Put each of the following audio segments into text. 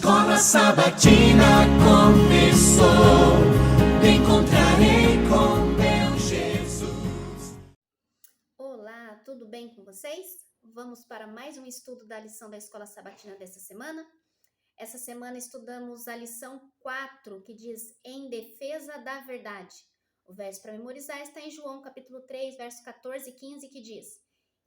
Escola Sabatina começou, me encontrarei com meu Jesus. Olá, tudo bem com vocês? Vamos para mais um estudo da lição da Escola Sabatina dessa semana. Essa semana estudamos a lição 4, que diz em defesa da verdade. O verso para memorizar está em João capítulo 3, verso 14 e 15, que diz: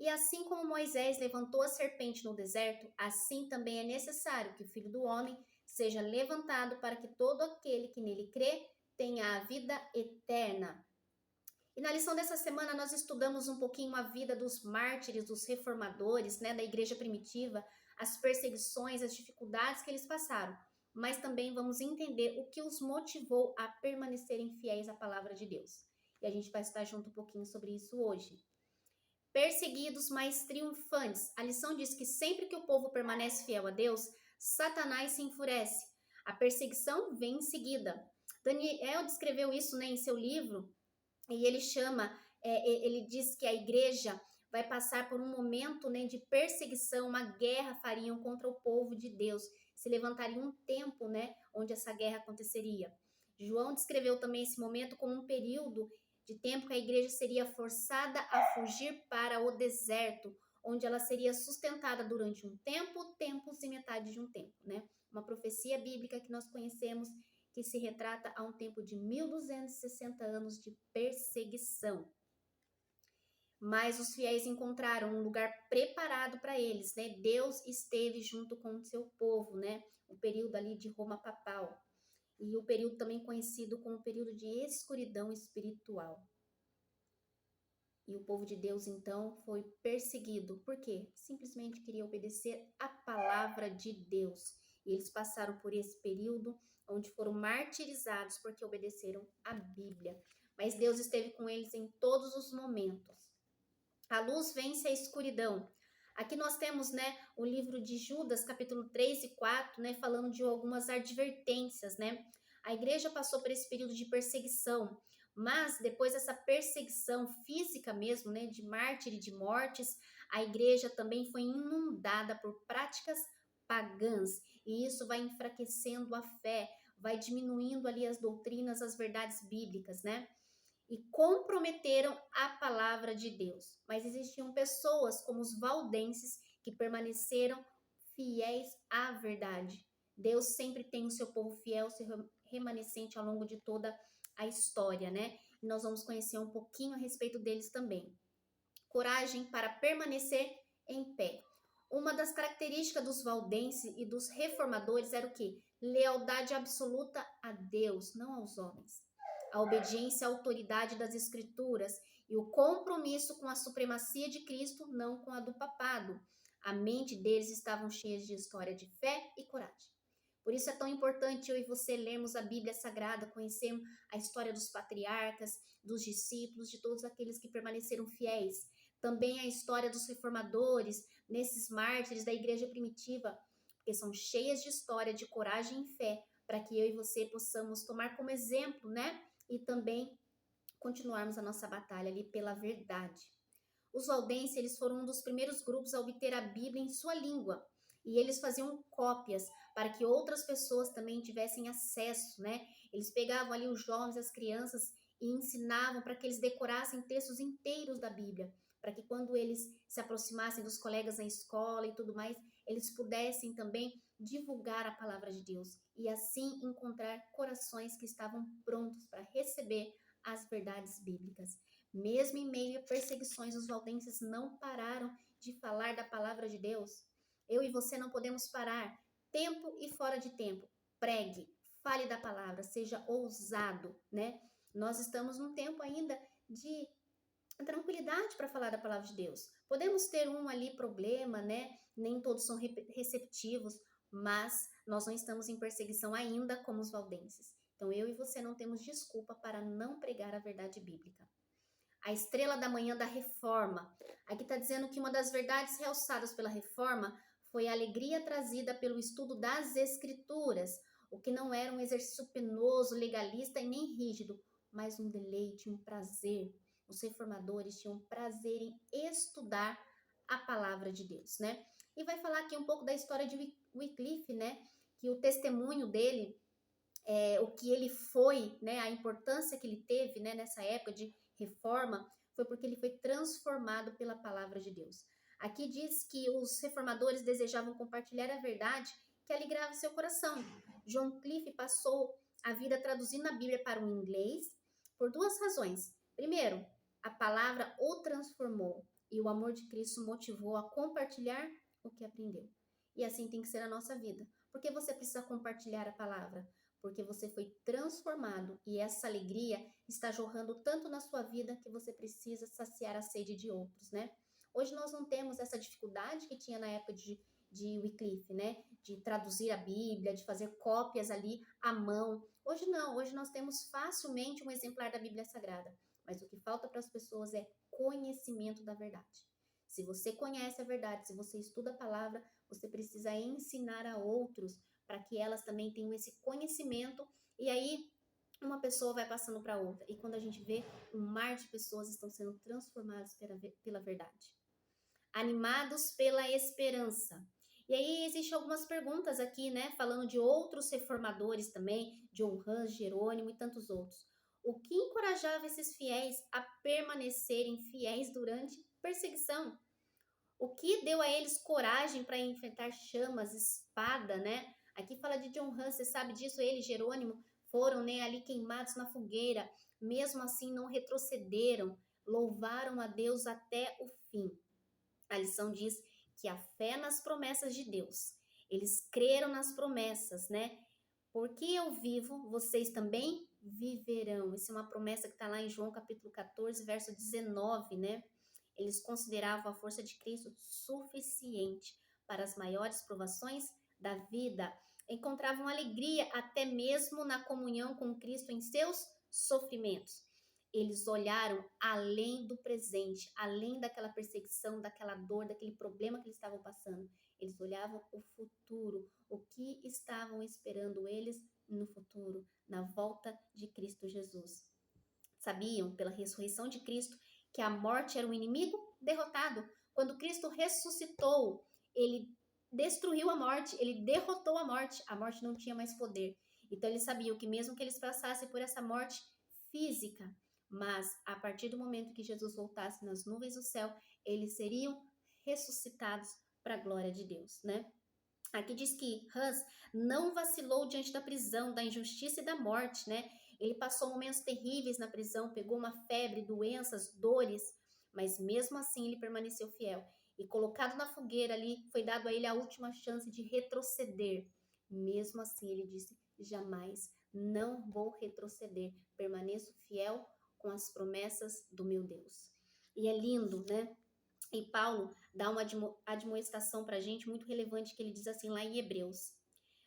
E assim como Moisés levantou a serpente no deserto, assim também é necessário que o Filho do Homem seja levantado para que todo aquele que nele crê tenha a vida eterna. E na lição dessa semana nós estudamos um pouquinho a vida dos mártires, dos reformadores, da igreja primitiva, as perseguições, as dificuldades que eles passaram. Mas também vamos entender o que os motivou a permanecerem fiéis à palavra de Deus. E a gente vai estar junto um pouquinho sobre isso hoje. Perseguidos, mas triunfantes. A lição diz que sempre que o povo permanece fiel a Deus, Satanás se enfurece. A perseguição vem em seguida. Daniel descreveu isso em seu livro, e ele ele diz que a igreja vai passar por um momento de perseguição, uma guerra fariam contra o povo de Deus. Se levantaria um tempo onde essa guerra aconteceria. João descreveu também esse momento como um período de tempo que a igreja seria forçada a fugir para o deserto, onde ela seria sustentada durante um tempo, tempos e metade de um tempo, Uma profecia bíblica que nós conhecemos, que se retrata a um tempo de 1260 anos de perseguição. Mas os fiéis encontraram um lugar preparado para eles, Deus esteve junto com o seu povo, O período ali de Roma papal. E o período também conhecido como período de escuridão espiritual. E o povo de Deus, então, foi perseguido. Por quê? Simplesmente queria obedecer a palavra de Deus. E eles passaram por esse período onde foram martirizados porque obedeceram a Bíblia. Mas Deus esteve com eles em todos os momentos. A luz vence a escuridão. Aqui nós temos, o livro de Judas, capítulo 3 e 4, falando de algumas advertências, A igreja passou por esse período de perseguição, mas depois dessa perseguição física mesmo, de mártir e de mortes, a igreja também foi inundada por práticas pagãs, e isso vai enfraquecendo a fé, vai diminuindo ali as doutrinas, as verdades bíblicas, E comprometeram a palavra de Deus. Mas existiam pessoas como os valdenses que permaneceram fiéis à verdade. Deus sempre tem o seu povo fiel, seu remanescente ao longo de toda a história, E nós vamos conhecer um pouquinho a respeito deles também. Coragem para permanecer em pé. Uma das características dos valdenses e dos reformadores era o quê? Lealdade absoluta a Deus, não aos homens. A obediência à autoridade das escrituras e o compromisso com a supremacia de Cristo, não com a do papado. A mente deles estavam cheias de história de fé e coragem. Por isso é tão importante eu e você lermos a Bíblia Sagrada, conhecermos a história dos patriarcas, dos discípulos, de todos aqueles que permaneceram fiéis. Também a história dos reformadores, nesses mártires da igreja primitiva, porque são cheias de história, de coragem e fé, para que eu e você possamos tomar como exemplo, E também continuarmos a nossa batalha ali pela verdade. Os valdenses, eles foram um dos primeiros grupos a obter a Bíblia em sua língua. E eles faziam cópias para que outras pessoas também tivessem acesso, Eles pegavam ali os jovens, as crianças e ensinavam para que eles decorassem textos inteiros da Bíblia, para que quando eles se aproximassem dos colegas na escola e tudo mais, eles pudessem também divulgar a palavra de Deus e assim encontrar corações que estavam prontos para receber as verdades bíblicas. Mesmo em meio a perseguições, os valdenses não pararam de falar da palavra de Deus. Eu e você não podemos parar, tempo e fora de tempo. Pregue, fale da palavra, seja ousado, Nós estamos num tempo ainda de tranquilidade para falar da palavra de Deus. Podemos ter ali problema, Nem todos são receptivos, mas nós não estamos em perseguição ainda como os valdenses. Então eu e você não temos desculpa para não pregar a verdade bíblica. A estrela da manhã da reforma. Aqui está dizendo que uma das verdades realçadas pela reforma foi a alegria trazida pelo estudo das escrituras, o que não era um exercício penoso, legalista e nem rígido, mas um deleite, um prazer. Os reformadores tinham prazer em estudar a palavra de Deus, E vai falar aqui um pouco da história de Wycliffe, que o testemunho dele, o que ele foi, né, a importância que ele teve, né, nessa época de reforma, foi porque ele foi transformado pela palavra de Deus. Aqui diz que os reformadores desejavam compartilhar a verdade que alegrava seu coração. John Cliff passou a vida traduzindo a Bíblia para o inglês por duas razões. Primeiro, a palavra o transformou e o amor de Cristo motivou a compartilhar o que aprendeu. E assim tem que ser a nossa vida. Por que você precisa compartilhar a palavra? Porque você foi transformado e essa alegria está jorrando tanto na sua vida que você precisa saciar a sede de outros, né? Hoje nós não temos essa dificuldade que tinha na época de Wycliffe, né? De traduzir a Bíblia, de fazer cópias ali à mão. Hoje não, hoje nós temos facilmente um exemplar da Bíblia Sagrada. Mas o que falta para as pessoas é conhecimento da verdade. Se você conhece a verdade, se você estuda a palavra, você precisa ensinar a outros para que elas também tenham esse conhecimento. E aí uma pessoa vai passando para outra. E quando a gente vê, um mar de pessoas estão sendo transformadas pela verdade. Animados pela esperança. E aí existem algumas perguntas aqui, né? Falando de outros reformadores também, John Hus, Jerônimo e tantos outros. O que encorajava esses fiéis a permanecerem fiéis durante perseguição? O que deu a eles coragem para enfrentar chamas, espada, né? Aqui fala de John Hus, você sabe disso, ele e Jerônimo foram, né, ali queimados na fogueira. Mesmo assim não retrocederam, louvaram a Deus até o fim. A lição diz que a fé nas promessas de Deus. Eles creram nas promessas, né? Porque eu vivo, vocês também viverão. Essa é uma promessa que está lá em João capítulo 14, verso 19, né? Eles consideravam a força de Cristo suficiente para as maiores provações da vida. Encontravam alegria até mesmo na comunhão com Cristo em seus sofrimentos. Eles olharam além do presente, além daquela perseguição, daquela dor, daquele problema que eles estavam passando. Eles olhavam o futuro, o que estavam esperando eles no futuro, na volta de Cristo Jesus. Sabiam, pela ressurreição de Cristo, que a morte era um inimigo derrotado. Quando Cristo ressuscitou, ele destruiu a morte, ele derrotou a morte não tinha mais poder. Então eles sabiam que mesmo que eles passassem por essa morte física, mas a partir do momento que Jesus voltasse nas nuvens do céu, eles seriam ressuscitados para a glória de Deus, né? Aqui diz que Hus não vacilou diante da prisão, da injustiça e da morte, né? Ele passou momentos terríveis na prisão, pegou uma febre, doenças, dores, mas mesmo assim ele permaneceu fiel. E colocado na fogueira ali, foi dado a ele a última chance de retroceder. Mesmo assim ele disse, jamais, não vou retroceder, permaneço fiel com as promessas do meu Deus. E é lindo, né? E Paulo dá uma admoestação para a gente muito relevante, que ele diz assim lá em Hebreus: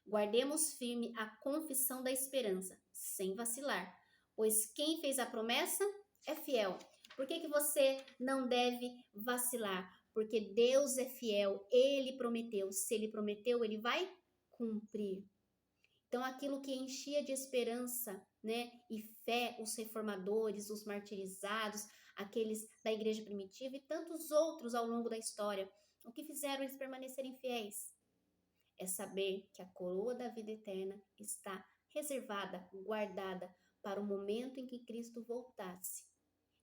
guardemos firme a confissão da esperança, sem vacilar, pois quem fez a promessa é fiel. Por que você não deve vacilar? Porque Deus é fiel, Ele prometeu. Se Ele prometeu, Ele vai cumprir. Então, aquilo que enchia de esperança, né, e fé, os reformadores, os martirizados, aqueles da igreja primitiva e tantos outros ao longo da história, o que fizeram eles permanecerem fiéis? É saber que a coroa da vida eterna está reservada, guardada para o momento em que Cristo voltasse,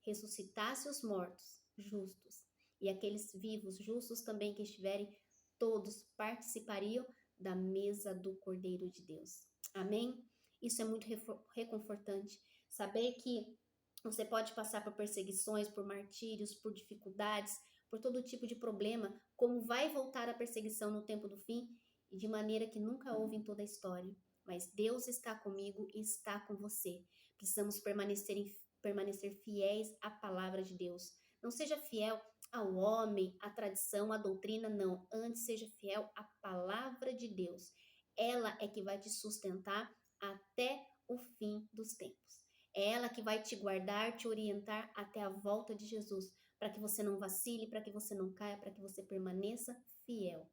ressuscitasse os mortos justos, e aqueles vivos justos também que estiverem, todos participariam da mesa do Cordeiro de Deus. Amém? Isso é muito reconfortante. Saber que você pode passar por perseguições, por martírios, por dificuldades, por todo tipo de problema, como vai voltar a perseguição no tempo do fim, e de maneira que nunca houve em toda a história. Mas Deus está comigo e está com você. Precisamos permanecer fiéis à palavra de Deus. Não seja fiel ao homem, à tradição, à doutrina, não. Antes seja fiel à palavra de Deus. Ela é que vai te sustentar até o fim dos tempos. É ela que vai te guardar, te orientar até a volta de Jesus, para que você não vacile, para que você não caia, para que você permaneça fiel.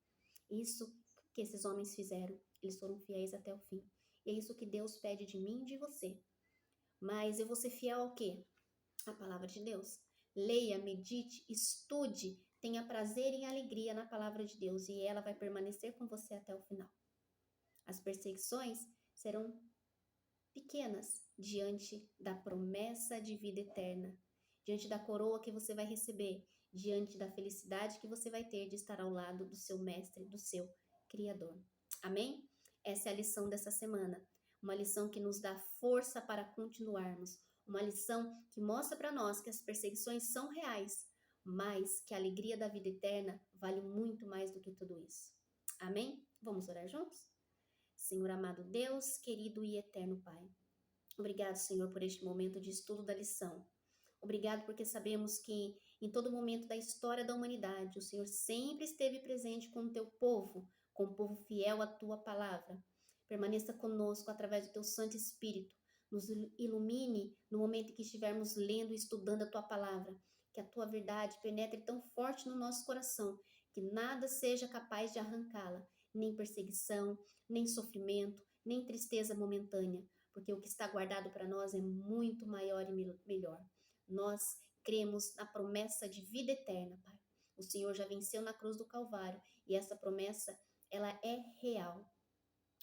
Isso que esses homens fizeram, eles foram fiéis até o fim. E é isso que Deus pede de mim e de você. Mas eu vou ser fiel ao quê? A palavra de Deus. Leia, medite, estude, tenha prazer e alegria na palavra de Deus, e ela vai permanecer com você até o final. As perseguições serão pequenas diante da promessa de vida eterna, diante da coroa que você vai receber, diante da felicidade que você vai ter de estar ao lado do seu mestre, do seu Criador. Amém? Essa é a lição dessa semana. Uma lição que nos dá força para continuarmos. Uma lição que mostra para nós que as perseguições são reais, mas que a alegria da vida eterna vale muito mais do que tudo isso. Amém? Vamos orar juntos? Senhor amado Deus, querido e eterno Pai. Obrigado, Senhor, por este momento de estudo da lição. Obrigado porque sabemos que em todo momento da história da humanidade, o Senhor sempre esteve presente com o teu povo, com o povo fiel à tua palavra. Permaneça conosco através do teu Santo Espírito. Nos ilumine no momento em que estivermos lendo e estudando a tua palavra. Que a tua verdade penetre tão forte no nosso coração, que nada seja capaz de arrancá-la, nem perseguição, nem sofrimento, nem tristeza momentânea, porque o que está guardado para nós é muito maior e melhor. Nós cremos na promessa de vida eterna, Pai. O Senhor já venceu na cruz do Calvário e essa promessa, ela é real.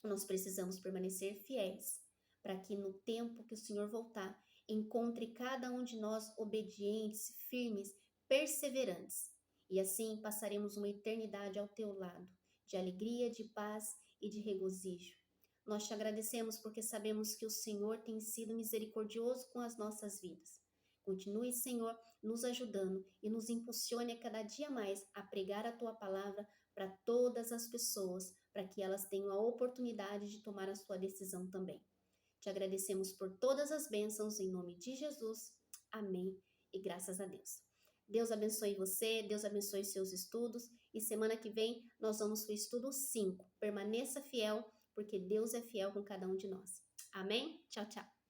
Nós precisamos permanecer fiéis para que no tempo que o Senhor voltar, encontre cada um de nós obedientes, firmes, perseverantes. E assim passaremos uma eternidade ao teu lado, de alegria, de paz e de regozijo. Nós te agradecemos porque sabemos que o Senhor tem sido misericordioso com as nossas vidas. Continue, Senhor, nos ajudando e nos impulsione a cada dia mais a pregar a tua palavra para todas as pessoas, para que elas tenham a oportunidade de tomar a sua decisão também. Te agradecemos por todas as bênçãos em nome de Jesus. Amém e graças a Deus. Deus abençoe você, Deus abençoe seus estudos e semana que vem nós vamos para o estudo 5. Permaneça fiel, porque Deus é fiel com cada um de nós. Amém? Tchau, tchau.